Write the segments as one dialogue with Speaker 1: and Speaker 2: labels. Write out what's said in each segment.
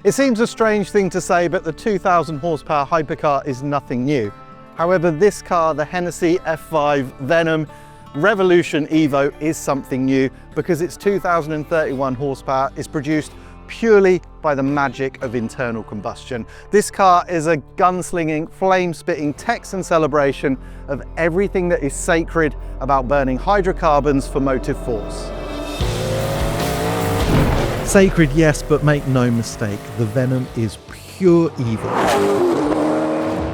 Speaker 1: It seems a strange thing to say, but the 2000 horsepower hypercar is nothing new. However, this car, the Hennessey F5 Venom Revolution Evo, is something new because its 2031 horsepower is produced purely by the magic of internal combustion. This car is a gunslinging, flame-spitting Texan celebration of everything that is sacred about burning hydrocarbons for motive force.
Speaker 2: Sacred, yes, but make no mistake, the Venom is pure evil.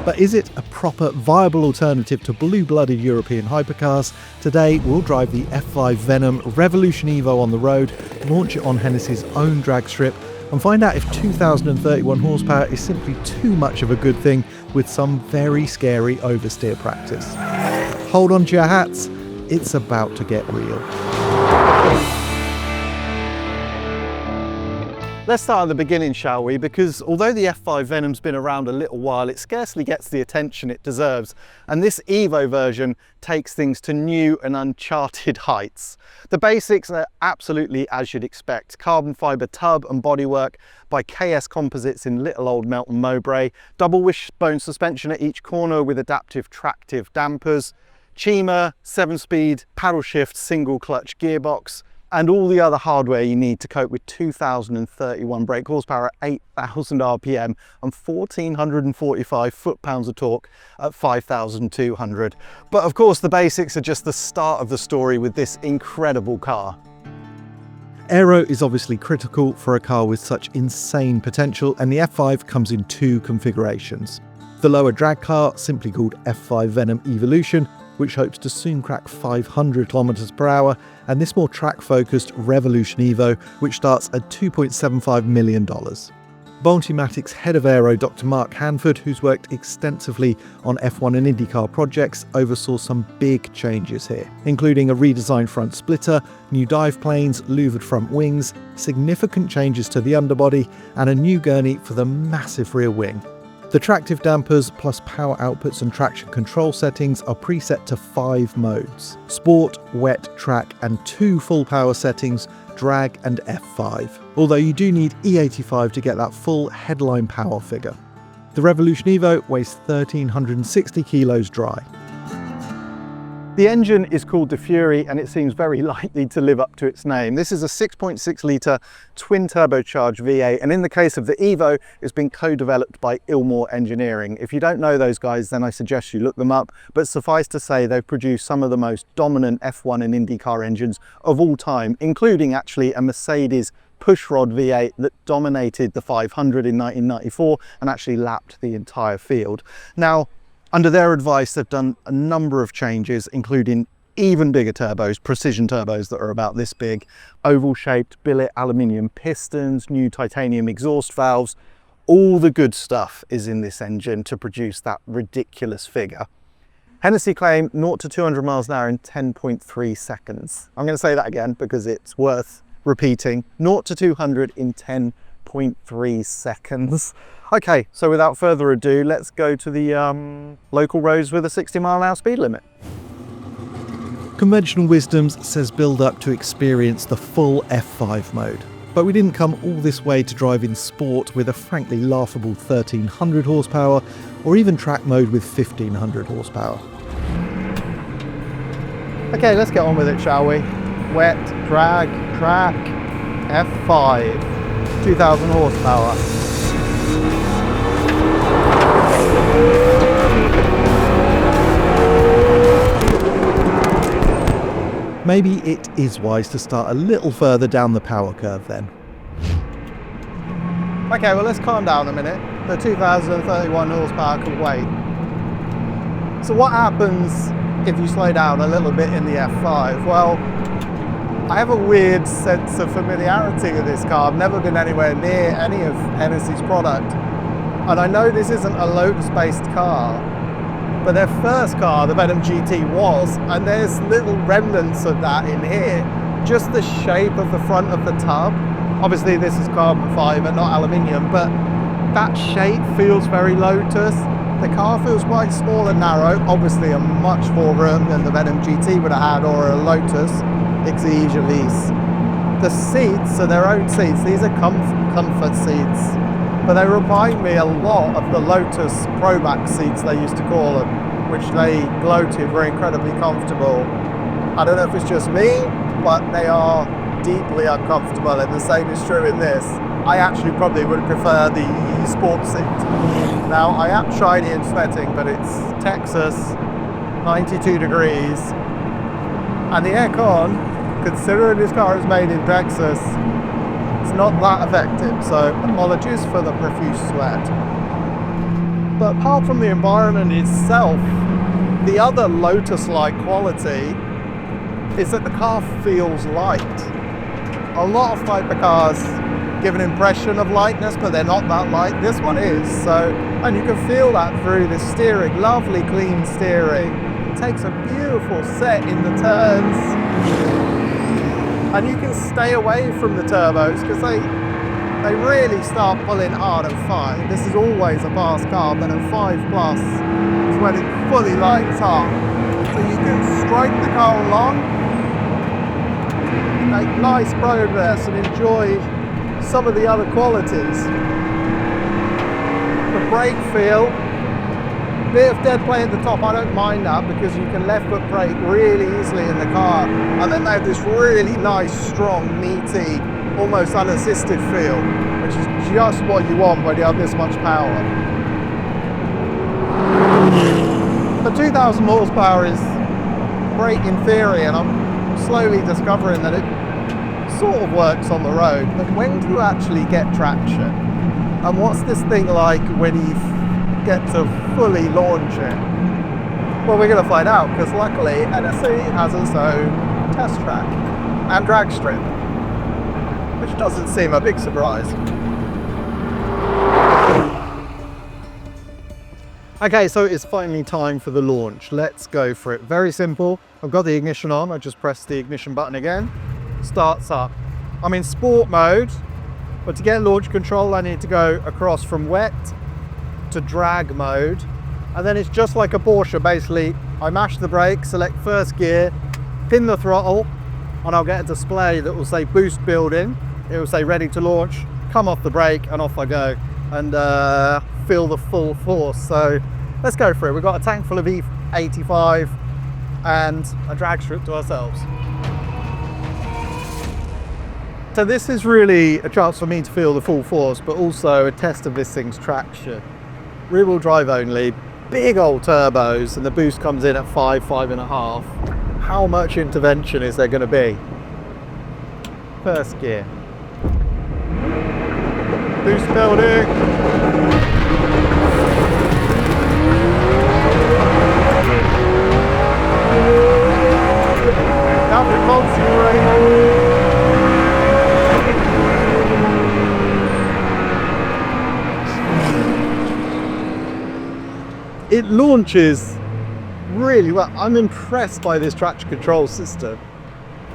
Speaker 2: But is it a proper, viable alternative to blue-blooded European hypercars? Today, we'll drive the F5 Venom Revolution Evo on the road, launch it on Hennessey's own drag strip, and find out if 2031 horsepower is simply too much of a good thing with some very scary oversteer practice. Hold on to your hats, it's about to get real.
Speaker 1: Let's start at the beginning, shall we? Because although the F5 Venom's been around a little while, it scarcely gets the attention it deserves. And this Evo version takes things to new and uncharted heights. The basics are absolutely as you'd expect. Carbon fibre tub and bodywork by KS Composites in little old Melton Mowbray. Double wishbone suspension at each corner with adaptive tractive dampers. Chima, 7-speed, paddle shift, single clutch gearbox, and all the other hardware you need to cope with 2031 brake horsepower at 8,000 RPM and 1,445 foot-pounds of torque at 5,200. But of course, the basics are just the start of the story with this incredible car.
Speaker 2: Aero is obviously critical for a car with such insane potential, and the F5 comes in two configurations. The lower drag car, simply called F5 Venom Evolution, which hopes to soon crack 500 kilometers per hour, and this more track-focused Revolution Evo, which starts at $2.75 million. Baltimatics head of aero Dr. Mark Hanford, who's worked extensively on F1 and IndyCar projects, oversaw some big changes here, including a redesigned front splitter, new dive planes, louvered front wings, significant changes to the underbody, and a new gurney for the massive rear wing. The tractive dampers plus power outputs and traction control settings are preset to 5 modes: Sport, Wet, Track, and 2 full power settings, Drag and F5, although you do need E85 to get that full headline power figure. The Revolution Evo weighs 1,360 kilos dry.
Speaker 1: The engine is called the Fury and it seems very likely to live up to its name. This is a 6.6 litre twin turbocharged V8, and in the case of the Evo, it's been co-developed by Ilmor Engineering. If you don't know those guys, then I suggest you look them up, but suffice to say they've produced some of the most dominant F1 and IndyCar engines of all time, including actually a Mercedes pushrod V8 that dominated the 500 in 1994 and actually lapped the entire field. Now, under their advice, they've done a number of changes, including even bigger turbos, precision turbos that are about this big, oval-shaped billet aluminium pistons, new titanium exhaust valves. All the good stuff is in this engine to produce that ridiculous figure. Hennessey claim 0 to 200 miles an hour in 10.3 seconds. I'm going to say that again because it's worth repeating. 0 to 200 in 10.3 seconds. Okay, so without further ado, let's go to the local roads with a 60 mile an hour speed limit.
Speaker 2: Conventional wisdom says build up to experience the full F5 mode, but we didn't come all this way to drive in sport with a frankly laughable 1,300 horsepower or even track mode with 1,500 horsepower.
Speaker 1: Okay, let's get on with it, shall we? Wet, drag, track, F5, 2,000 horsepower.
Speaker 2: Maybe it is wise to start a little further down the power curve then.
Speaker 1: Okay, well let's calm down a minute. The 2031 horsepower can wait. So what happens if you slow down a little bit in the F5? Well, I have a weird sense of familiarity with this car. I've never been anywhere near any of Hennessey's product. And I know this isn't a Lotus-based car, but their first car, the Venom GT, was, and there's little remnants of that in here. Just the shape of the front of the tub. Obviously this is carbon fibre, not aluminium, but that shape feels very Lotus. The car feels quite small and narrow, obviously a much more room than the Venom GT would have had, or a Lotus Exige Elise. The seats are their own seats. These are comfort seats. but they remind me a lot of the Lotus Proback seats, they used to call them, which they gloated were incredibly comfortable. I don't know if it's just me, but they are deeply uncomfortable, and the same is true in this. I actually probably would prefer the sports seat. Now, I am shiny and sweating, but it's Texas, 92 degrees, and the aircon, considering this car is made in Texas, it's not that effective, so apologies for the profuse sweat. But apart from the environment itself, the other Lotus-like quality is that the car feels light. A lot of hypercars give an impression of lightness, but they're not that light. This one is, so, and you can feel that through the steering, lovely clean steering. It takes a beautiful set in the turns, and you can stay away from the turbos because they really start pulling hard at 5. This is always a fast car, but at 5 plus is when it fully lights up. So you can strike the car along, make nice progress and enjoy some of the other qualities. The brake feel, bit of dead play at the top, I don't mind that because you can left foot brake really easily in the car, and then they have this really nice, strong, meaty, almost unassisted feel, which is just what you want when you have this much power. The 2000 horsepower is great in theory, and I'm slowly discovering that it sort of works on the road, but when do you actually get traction? And what's this thing like when you get to fully launch it? Well, we're going to find out, because luckily Hennessey has its own test track and drag strip, which doesn't seem a big surprise. Okay, so it's finally time for the launch. Let's go for it. Very simple. I've got the ignition on. I just press the ignition button again. Starts up. I'm in sport mode, but to get launch control I need to go across from wet to drag mode, and then it's just like a Porsche. Basically I mash the brake, select first gear, pin the throttle, and I'll get a display that will say boost building. It will say ready to launch, come off the brake, and off I go, and feel the full force. So let's go for it. We've got a tank full of E85 and a drag strip to ourselves. So this is really a chance for me to feel the full force, but also a test of this thing's traction. Rear wheel drive only, big old turbos, and the boost comes in at 5.5. How much intervention is there going to be? First gear. Boost building. Down multi-rate. It launches really well. I'm impressed by this traction control system.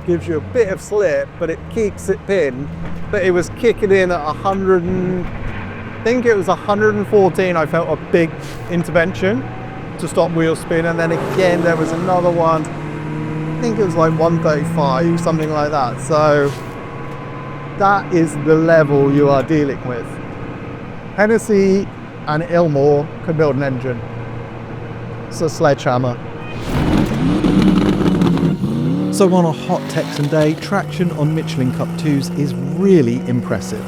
Speaker 1: Gives you a bit of slip, but it keeps it pinned. But it was kicking in at 100, I think it was 114. I felt a big intervention to stop wheel spin, and then again there was another one. I think it was like 135, something like that. So that is the level you are dealing with. Hennessey and Ilmore can build an engine. It's a sledgehammer.
Speaker 2: So on a hot Texan day, traction on Michelin Cup 2s is really impressive.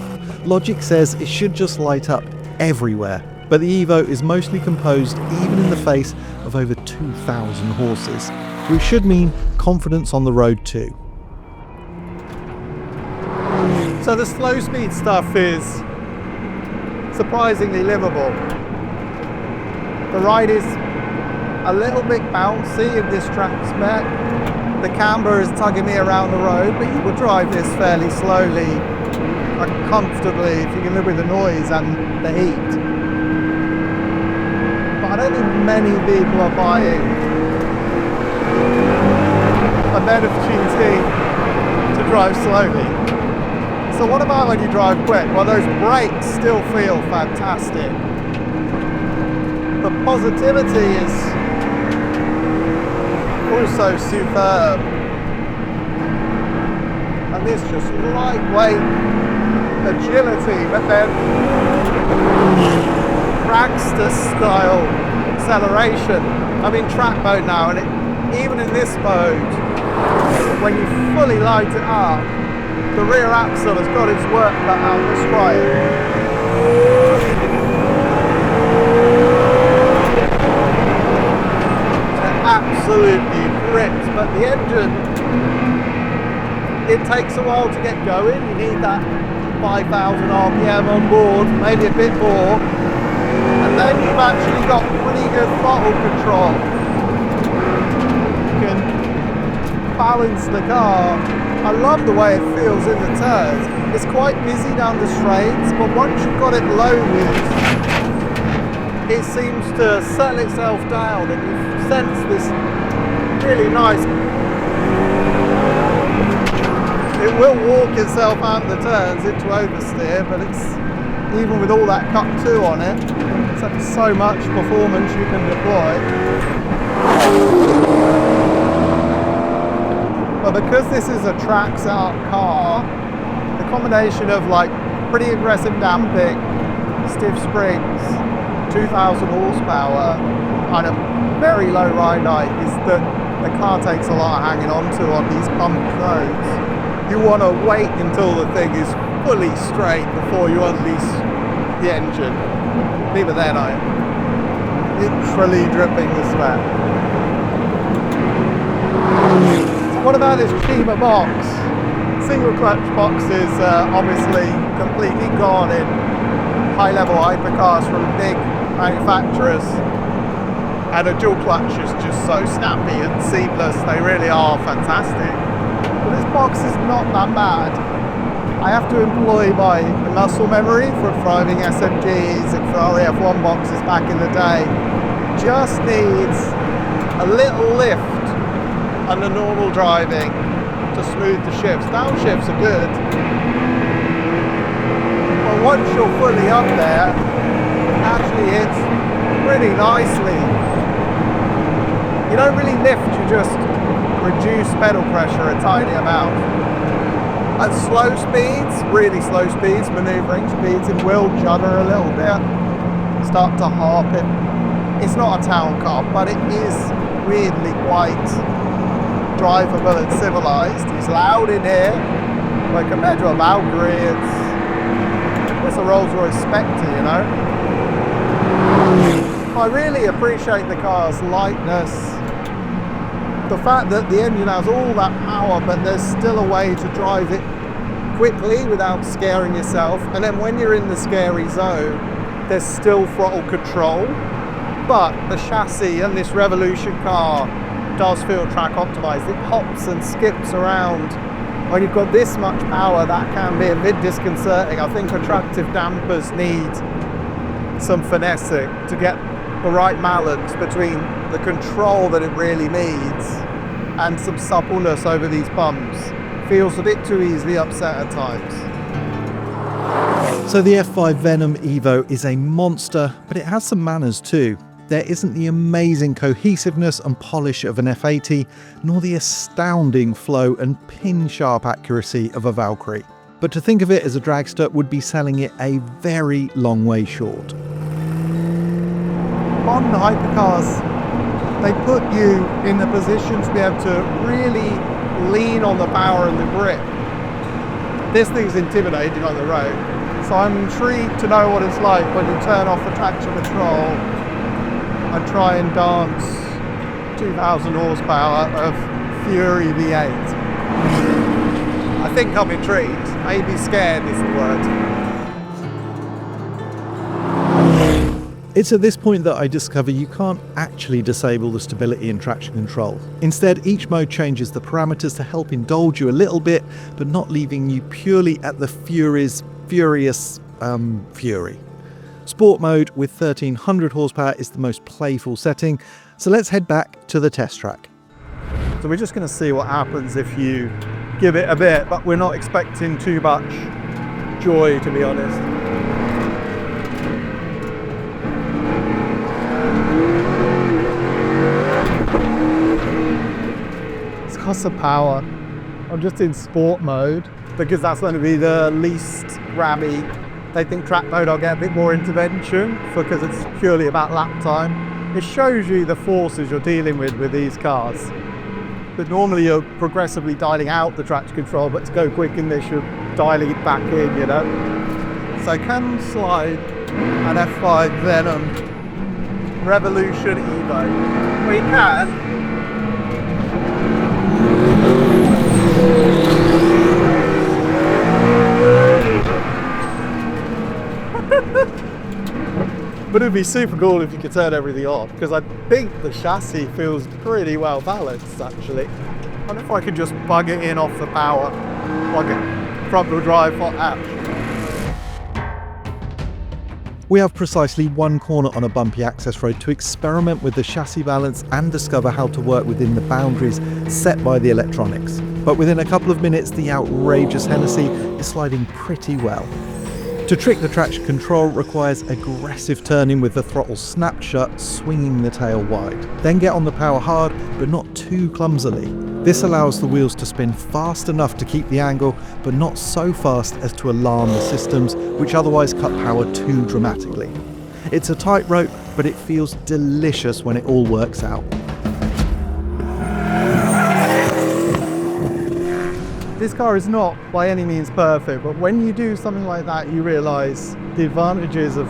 Speaker 2: Logic says it should just light up everywhere, but the Evo is mostly composed even in the face of over 2,000 horses, which should mean confidence on the road too.
Speaker 1: So the slow speed stuff is surprisingly livable. The ride is a little bit bouncy in this track spec. The camber is tugging me around the road, but you will drive this fairly slowly and comfortably if you can live with the noise and the heat. But I don't think many people are buying a bed of GT to drive slowly. So what about when you drive quick? Well, those brakes still feel fantastic. The positivity is also superb, and this just lightweight agility, but then style acceleration. I'm in track mode now, and even in this mode, when you fully light it up, the rear axle has got its work cut out this way. Absolutely gripped, but the engine, it takes a while to get going. You need that 5,000 RPM on board, maybe a bit more, and then you've actually got pretty good throttle control. You can balance the car. I love the way it feels in the turns. It's quite busy down the straights, but once you've got it loaded, it seems to settle itself down, and you sense this really nice. It will walk itself out of the turns into oversteer, but it's, even with all that cut 2 on it, it's so much performance you can deploy. But because this is a track setup car, the combination of like pretty aggressive damping, stiff springs, 2,000 horsepower, kind of very low ride height, is that the car takes a lot of hanging on to on these bump roads. You want to wait until the thing is fully straight before you unleash the engine. Even then I'm literally dripping the sweat. So what about this cheaper box? Single clutch box is obviously completely gone in high-level hypercars from big manufacturers, and a dual clutch is just so snappy and seamless. They really are fantastic. But this box is not that bad. I have to employ my muscle memory from driving SMGs and Ferrari F1 boxes back in the day. Just needs a little lift under normal driving to smooth the shifts. Downshifts are good, but once you're fully up there, it actually hits pretty nicely. You don't really lift, you just reduce pedal pressure a tiny amount. At slow speeds, really slow speeds, manoeuvring speeds, it will judder a little bit, start to harp it. It's not a town car, but it is weirdly quite drivable and civilized. It's loud in here, like compared to a Valkyrie, it's a Rolls-Royce Spectre, you know. I really appreciate the car's lightness, the fact that the engine has all that power, but there's still a way to drive it quickly without scaring yourself. And then when you're in the scary zone, there's still throttle control, but the chassis and this Revolution car does feel track optimized. It hops and skips around. When you've got this much power, that can be a bit disconcerting. I think attractive dampers need some finessing to get the right balance between the control that it really needs and some suppleness over these bumps. Feels a bit too easily upset at times.
Speaker 2: So the F5 Venom Evo is a monster, but it has some manners too. There isn't the amazing cohesiveness and polish of an F80, nor the astounding flow and pin-sharp accuracy of a Valkyrie. But to think of it as a dragster would be selling it a very long way short.
Speaker 1: Modern hypercars, they put you in a position to be able to really lean on the power and the grip. This thing's intimidating on the road, so I'm intrigued to know what it's like when you turn off the traction control and try and dance 2,000 horsepower of Fury V8. I think I'm intrigued. Maybe scared is the word.
Speaker 2: It's at this point that I discover you can't actually disable the stability and traction control. Instead, each mode changes the parameters to help indulge you a little bit, but not leaving you purely at the furious fury. Sport mode with 1,300 horsepower is the most playful setting, so let's head back to the test track.
Speaker 1: So we're just going to see what happens if you give it a bit, but we're not expecting too much joy, to be honest. It's got some power. I'm just in sport mode because that's going to be the least grabby they think track mode I'll get a bit more intervention because it's purely about lap time. It shows you the forces you're dealing with these cars. But normally you're progressively dialing out the traction control, but to go quick in this, you're dialing it back in, you know. So can slide an F5 Venom Revolution Evo. We can. But it'd be super cool if you could turn everything off, because I think the chassis feels pretty well balanced actually. I wonder if I could just bug it in off the power, like a front wheel drive hot hatch.
Speaker 2: We have precisely one corner on a bumpy access road to experiment with the chassis balance and discover how to work within the boundaries set by the electronics. But within a couple of minutes, the outrageous Hennessey is sliding pretty well. To trick the traction control requires aggressive turning with the throttle snapped shut, swinging the tail wide. Then get on the power hard, but not too clumsily. This allows the wheels to spin fast enough to keep the angle, but not so fast as to alarm the systems, which otherwise cut power too dramatically. It's a tightrope, but it feels delicious when it all works out.
Speaker 1: This car is not by any means perfect, but when you do something like that, you realise the advantages of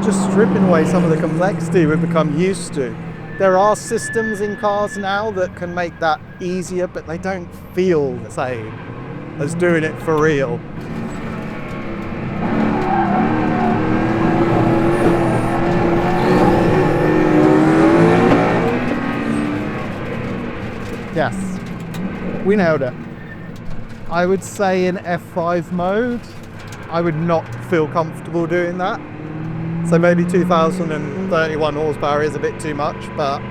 Speaker 1: just stripping away some of the complexity we've become used to. There are systems in cars now that can make that easier, but they don't feel the same as doing it for real. Yes, we nailed it. I would say in F5 mode, I would not feel comfortable doing that. So maybe 2031 horsepower is a bit too much, but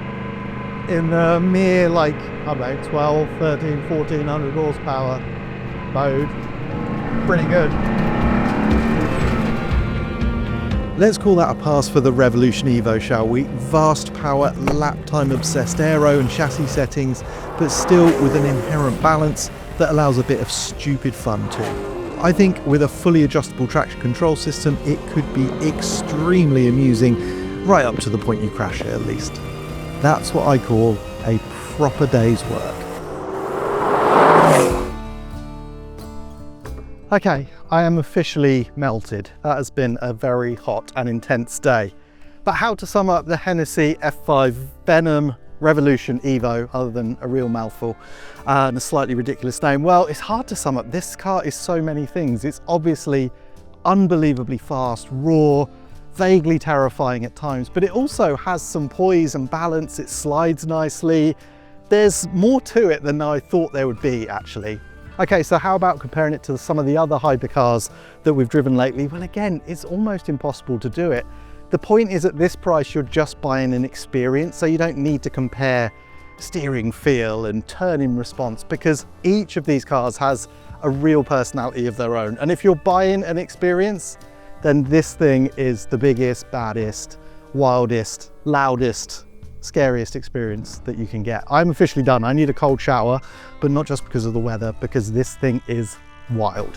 Speaker 1: in the mere like, I don't know, 12, 13, 1400 horsepower mode, pretty good.
Speaker 2: Let's call that a pass for the Revolution Evo, shall we? Vast power, lap time obsessed aero and chassis settings, but still with an inherent balance that allows a bit of stupid fun too. I think with a fully adjustable traction control system, it could be extremely amusing, right up to the point you crash it at least. That's what I call a proper day's work.
Speaker 1: Okay, I am officially melted. That has been a very hot and intense day. But how to sum up the Hennessey F5 Venom Revolution Evo, other than a real mouthful and a slightly ridiculous name? Well, it's hard to sum up. This car is so many things. It's obviously unbelievably fast, raw, vaguely terrifying at times, but it also has some poise and balance. It slides nicely. There's more to it than I thought there would be, actually. Okay, so how about comparing it to some of the other hypercars that we've driven lately? Well, again, it's almost impossible to do it. The point is, at this price, you're just buying an experience, so you don't need to compare steering feel and turning response, because each of these cars has a real personality of their own. And if you're buying an experience, then this thing is the biggest, baddest, wildest, loudest, scariest experience that you can get. I'm officially done. I need a cold shower, but not just because of the weather, because this thing is wild.